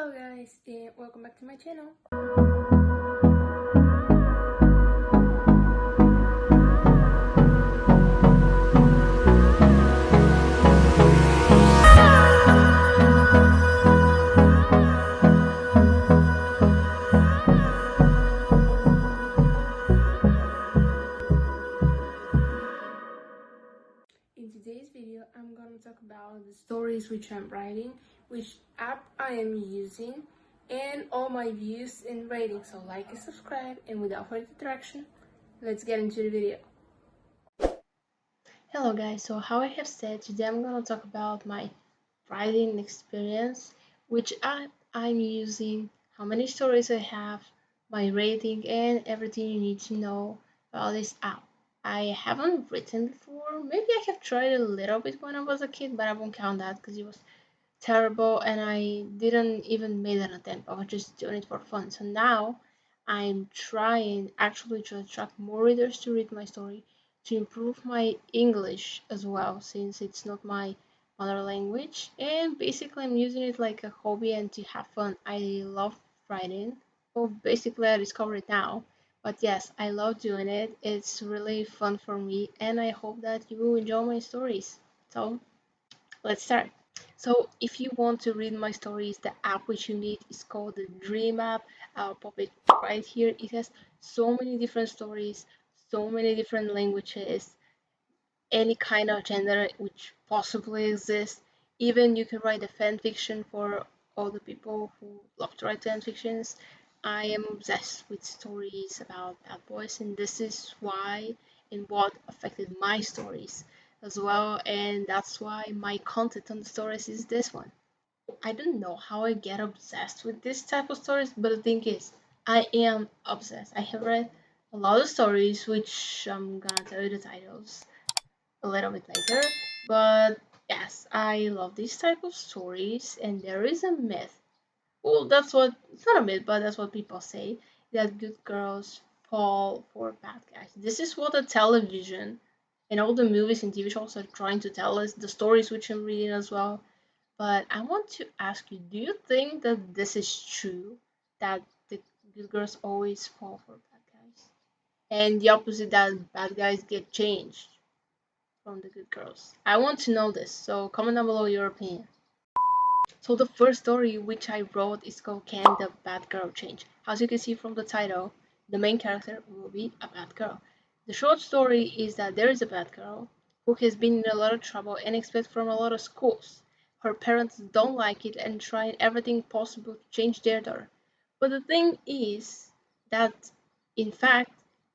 Hello guys and welcome back to my channel. In today's video, I'm going to talk about the stories which I'm writing, which app I am using, and all my views and ratings. So like and subscribe, and without further interaction, let's get into the video. Hello guys, so how I have said, today I'm going to talk about my writing experience, which app I'm using, how many stories I have, my rating, and everything you need to know about this app. I haven't written before. Maybe I have tried a little bit when I was a kid, but I won't count that because it was terrible and I didn't even make an attempt. I was just doing it for fun. So now I'm trying actually to attract more readers to read my story, to improve my English as well, since it's not my mother language. And basically, I'm using it like a hobby and to have fun. I love writing. Well, basically, I discovered it now. But yes, I love doing it. It's really fun for me, and I hope that you will enjoy my stories. So, let's start. So if you want to read my stories, the app which you need is called the Dreame app. I'll pop it right here. It has so many different stories, so many different languages, any kind of gender which possibly exists. Even you can write a fan fiction for all the people who love to write fan fictions. I am obsessed with stories about bad boys, and this is why and what affected my stories as well, and that's why my content on the stories is this one. I don't know how I get obsessed with this type of stories, but the thing is, I am obsessed. I have read a lot of stories, which I'm gonna tell you the titles a little bit later. But yes, I love this type of stories, and there is a myth. Well, that's what it's not a myth, but that's what people say, that good girls fall for bad guys. This is what the television and all the movies and TV shows are trying to tell us, the stories which I'm reading as well. But I want to ask you, do you think that this is true? That the good girls always fall for bad guys? And the opposite, that bad guys get changed from the good girls? I want to know this, so comment down below your opinion. So the first story which I wrote is called Can the Bad Girl Change? As you can see from the title, the main character will be a bad girl. The short story is that there is a bad girl who has been in a lot of trouble and expelled from a lot of schools. Her parents don't like it and trying everything possible to change their daughter. But the thing is that in fact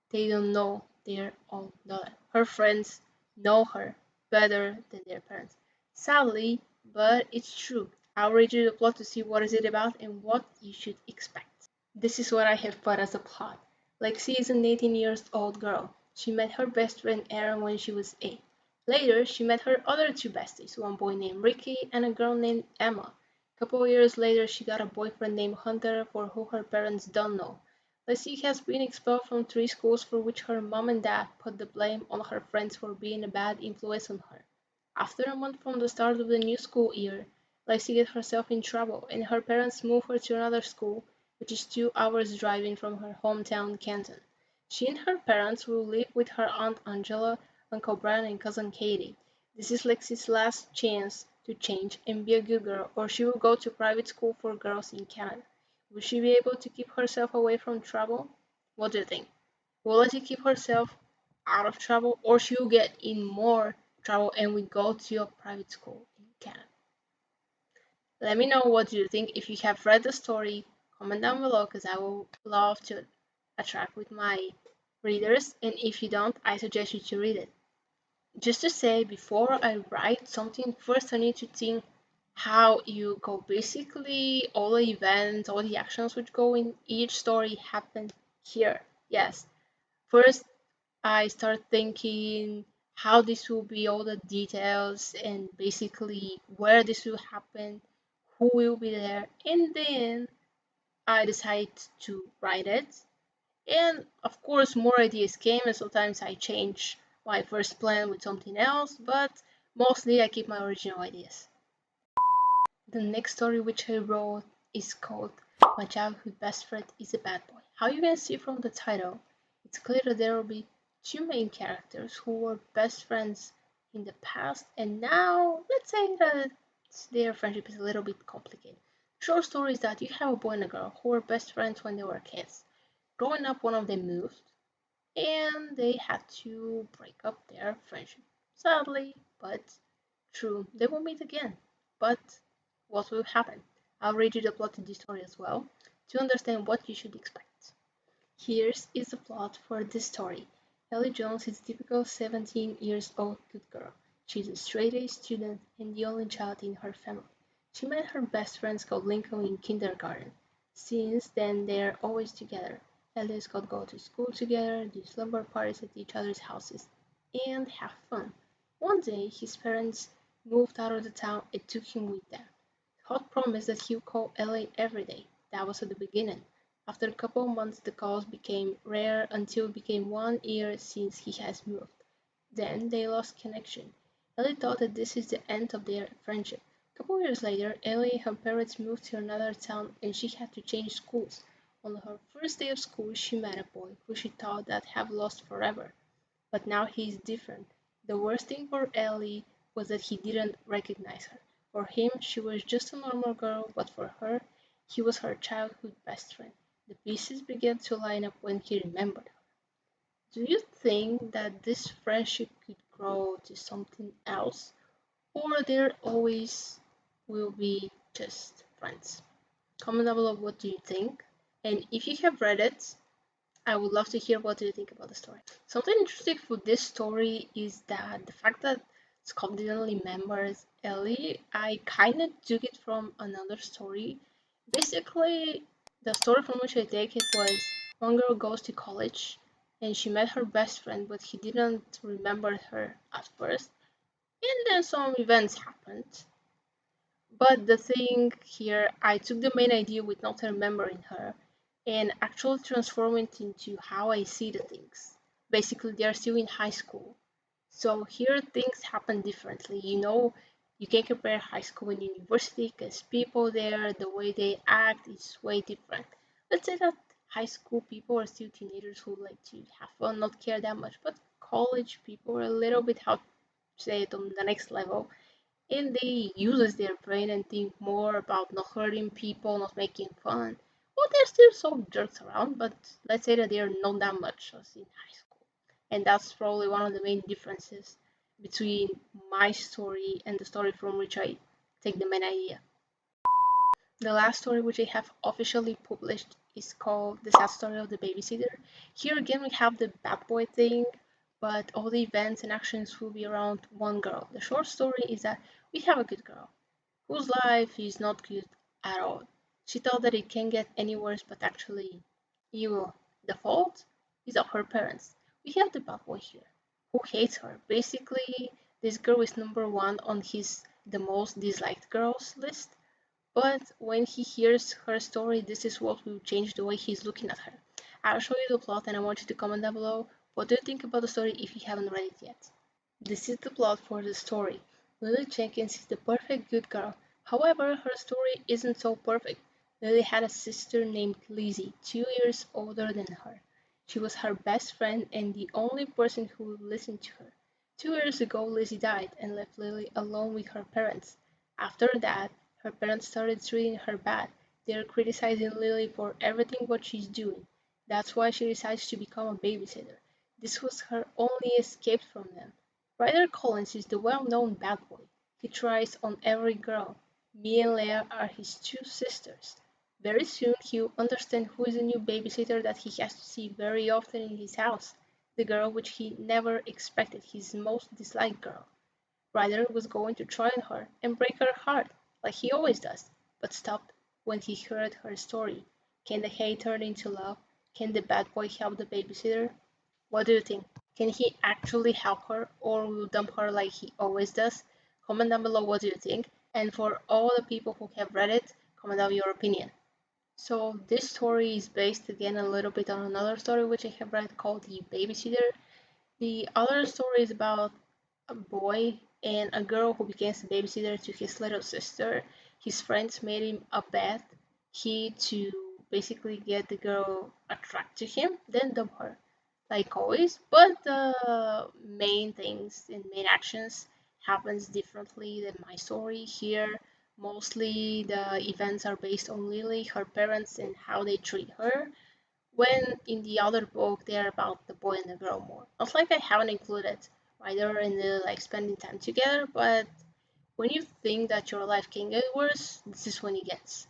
they don't know their own daughter. Her friends know her better than their parents. Sadly, but it's true. I'll read you the plot to see what is it about and what you should expect. This is what I have put as a plot. Lexi is an 18 years old girl. She met her best friend Aaron when she was 8. Later, she met her other two besties, one boy named Ricky and a girl named Emma. A couple of years later, she got a boyfriend named Hunter for who her parents don't know. Lexi has been expelled from 3 schools for which her mom and dad put the blame on her friends for being a bad influence on her. After a month from the start of the new school year, Lexi gets herself in trouble and her parents move her to another school, which is 2 hours driving from her hometown, Canton. She and her parents will live with her Aunt Angela, Uncle Brian, and Cousin Katie. This is Lexi's last chance to change and be a good girl, or she will go to private school for girls in Canada. Will she be able to keep herself away from trouble? What do you think? Will Lexi keep herself out of trouble, or she will get in more trouble and we go to a private school in Canada? Let me know what you think. If you have read the story, comment down below because I will love to attract with my readers. And if you don't, I suggest you to read it. Just to say, before I write something, first I need to think how you go. Basically, all the events, all the actions which go in each story happen here. Yes. First, I start thinking how this will be, all the details, and basically where this will happen, who will be there, and then I decide to write it. And of course, more ideas came, and sometimes I change my first plan with something else, but mostly I keep my original ideas. The next story which I wrote is called My Childhood Best Friend is a Bad Boy. How you can see from the title, it's clear that there will be two main characters who were best friends in the past, and now let's say that their friendship is a little bit complicated. Short story is that you have a boy and a girl who were best friends when they were kids. Growing up, one of them moved, and they had to break up their friendship. Sadly, but true, they will meet again. But what will happen? I'll read you the plot of this story as well to understand what you should expect. Here is the plot for this story. Ellie Jones is a typical 17 years old good girl. She's a straight-A student and the only child in her family. She met her best friends called Lincoln in kindergarten. Since then, they're always together. Ellie's got go to school together, do slumber parties at each other's houses, and have fun. One day, his parents moved out of the town and took him with them. Hot promised that he'd call Ellie every day. That was at the beginning. After a couple of months, the calls became rare until it became 1 year since he has moved. Then they lost connection. Ellie thought that this is the end of their friendship. A couple of years later, Ellie and her parents moved to another town and she had to change schools. On her first day of school, she met a boy who she thought that have lost forever. But now he is different. The worst thing for Ellie was that he didn't recognize her. For him, she was just a normal girl, but for her, he was her childhood best friend. The pieces began to line up when he remembered her. Do you think that this friendship could grow to something else? Or there always will be just friends? Comment down below what do you think. And if you have read it, I would love to hear what do you think about the story. Something interesting for this story is that the fact that Scott didn't remember Ellie, I kind of took it from another story. Basically, the story from which I take it was one girl goes to college and she met her best friend, but he didn't remember her at first. And then some events happened. But the thing here, I took the main idea with not remembering her and actually transform it into how I see the things. Basically, they are still in high school. So here things happen differently. You can compare high school and university because people there, the way they act is way different. Let's say that high school people are still teenagers who like to have fun, not care that much, but college people are a little bit, how to say it, on the next level, and they uses their brain and think more about not hurting people, not making fun. Well, there's still some jerks around, but let's say that they're not that much as in high school. And that's probably one of the main differences between my story and the story from which I take the main idea. The last story which I have officially published is called The Sad Story of the Babysitter. Here again we have the bad boy thing, but all the events and actions will be around one girl. The short story is that we have a good girl whose life is not good at all. She thought that it can't get any worse, but actually it will. The fault is of her parents. We have the bad boy here who hates her. Basically, this girl is number one on his the most disliked girls list, but when he hears her story, this is what will change the way he's looking at her. I'll show you the plot and I want you to comment down below what do you think about the story if you haven't read it yet. This is the plot for the story. Lily Jenkins is the perfect good girl. However, her story isn't so perfect. Lily had a sister named Lizzie, 2 years older than her. She was her best friend and the only person who would listen to her. 2 years ago, Lizzie died and left Lily alone with her parents. After that, her parents started treating her bad. They are criticizing Lily for everything what she's doing. That's why she decides to become a babysitter. This was her only escape from them. Ryder Collins is the well-known bad boy. He tries on every girl. Mia and Leah are his two sisters. Very soon he'll understand who is the new babysitter that he has to see very often in his house. The girl which he never expected, his most disliked girl. Ryder was going to try on her and break her heart, like he always does, but stopped when he heard her story. Can the hate turn into love? Can the bad boy help the babysitter? What do you think? Can he actually help her or will dump her like he always does? Comment down below what do you think. And for all the people who have read it, comment down your opinion. So this story is based again a little bit on another story which I have read called The Babysitter. The other story is about a boy and a girl who becomes a babysitter to his little sister. His friends made him a bed. key to basically get the girl attracted to him, then dump her, like always. But the main things and main actions happens differently than my story here. Mostly the events are based on Lily, her parents, and how they treat her. When in the other book they're about the boy and the girl more. Not like I haven't included either in the like spending time together, but when you think that your life can get worse, this is when it gets.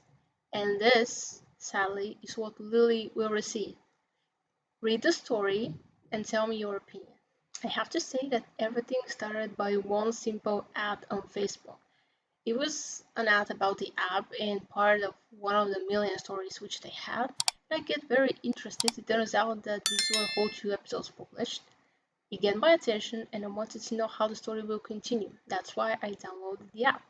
And this, sadly, is what Lily will receive. Read the story and tell me your opinion. I have to say that everything started by one simple ad on Facebook. It was an ad about the app and part of one of the million stories which they had. And I get very interested. It turns out that these were whole 2 episodes published. It get my attention and I wanted to know how the story will continue. That's why I downloaded the app.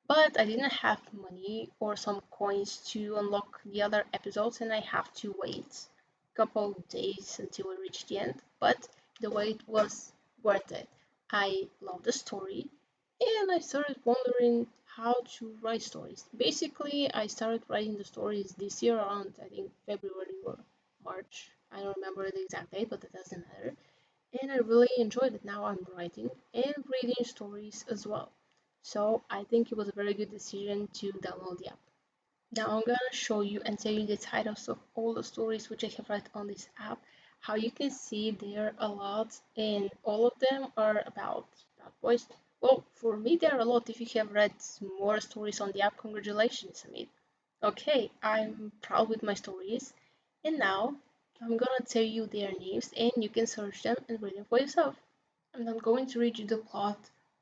But I didn't have money or some coins to unlock the other episodes and I have to wait a couple of days until I reach the end. But the wait was worth it. I love the story and I started wondering how to write stories. Basically, I started writing the stories this year around I think February or March. I don't remember the exact date, but that doesn't matter. And I really enjoyed it. Now I'm writing and reading stories as well. So I think it was a very good decision to download the app. Now I'm gonna show you and tell you the titles of all the stories which I have read on this app. How you can see there are a lot and all of them are about bad boys. Well, for me there are a lot. If you have read more stories on the app, congratulations. I mean, okay, I'm proud with my stories. And now I'm gonna tell you their names and you can search them and read them for yourself. I'm not going to read you the plot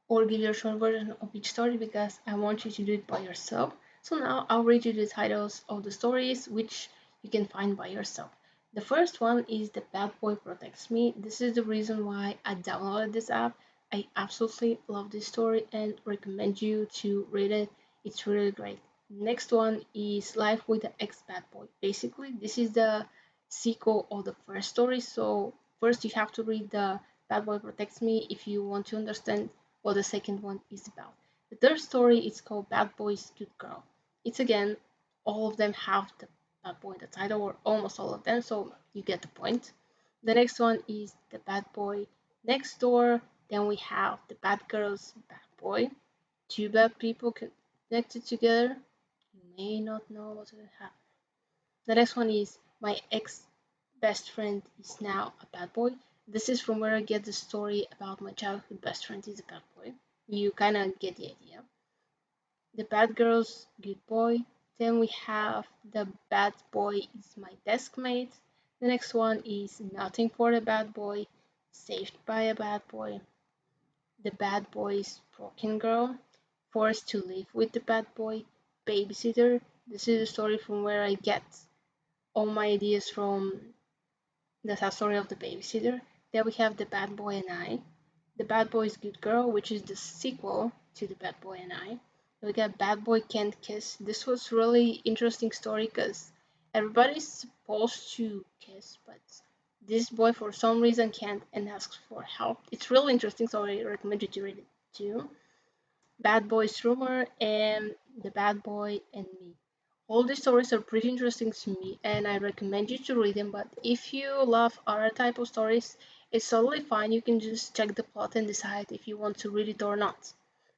or give you a short version of each story because I want you to do it by yourself. So now I'll read you the titles of the stories which you can find by yourself. The first one is The Bad Boy Protects Me. This is the reason why I downloaded this app. I absolutely love this story and recommend you to read it. It's really great. Next one is Life with the Ex-Bad Boy. Basically, this is the sequel of the first story. So first you have to read the Bad Boy Protects Me if you want to understand what the second one is about. The third story is called Bad Boys Good Girl. It's again, all of them have the bad boy in the title, or almost all of them, so you get the point. The next one is The Bad Boy Next Door. Then we have The Bad Girl's Bad Boy. Two bad people connected together. You may not know what will happen. The next one is My Ex Best Friend is Now a Bad Boy. This is from where I get the story about my childhood best friend is a bad boy. You kind of get the idea. The Bad Girl's Good Boy. Then we have The Bad Boy is My Desk Mate. The next one is Nothing for the Bad Boy. Saved by a Bad Boy. The Bad Boy's Broken Girl. Forced to Live with the Bad Boy. Babysitter. This is a story from where I get all my ideas from the sad story of the babysitter. Then we have The Bad Boy and I. The Bad Boy's Good Girl, which is the sequel to The Bad Boy and I. We got Bad Boy Can't Kiss. This was really interesting story because everybody's supposed to kiss, but this boy for some reason can't and asks for help. It's really interesting, so I recommend you to read it too. Bad Boy's Rumor and The Bad Boy and Me. All these stories are pretty interesting to me and I recommend you to read them, but if you love other type of stories, it's totally fine. You can just check the plot and decide if you want to read it or not.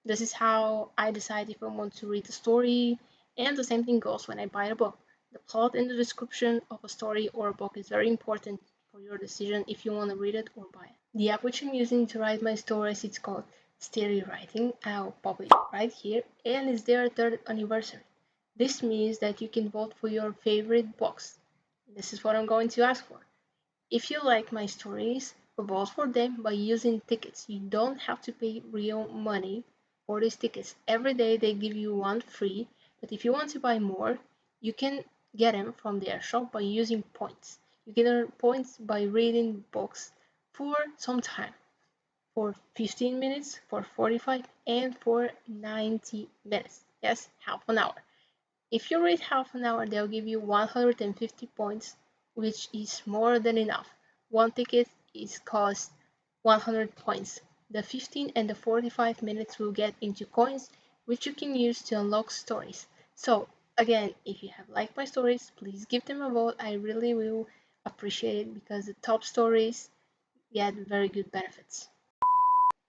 This is how I decide if I want to read the story, and the same thing goes when I buy a book. The plot and the description of a story or a book is very important for your decision if you want to read it or buy it. The app which I'm using to write my stories is called Stary Writing. I'll pop it right here, and it's their 3rd anniversary. This means that you can vote for your favorite books. This is what I'm going to ask for. If you like my stories, vote for them by using tickets. You don't have to pay real money for these tickets. Every day they give you one free, but if you want to buy more, you can get them from their shop by using points. You can earn points by reading books for some time, for 15 minutes, for 45, and for 90 minutes. Yes, half an hour. If you read half an hour, they'll give you 150 points, which is more than enough. One ticket is cost 100 points. The 15 and the 45 minutes will get into coins, which you can use to unlock stories. So, Again, if you have liked my stories, please give them a vote. I really will appreciate it because the top stories get very good benefits.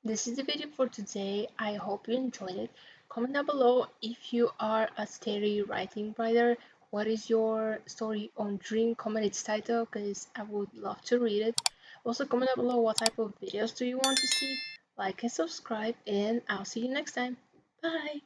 This is the video for today. I hope you enjoyed it. Comment down below if you are a Stary writing writer. What is your story on Dreame? Comment its title because I would love to read it. Also comment down below what type of videos do you want to see. Like and subscribe, and I'll see you next time. Bye!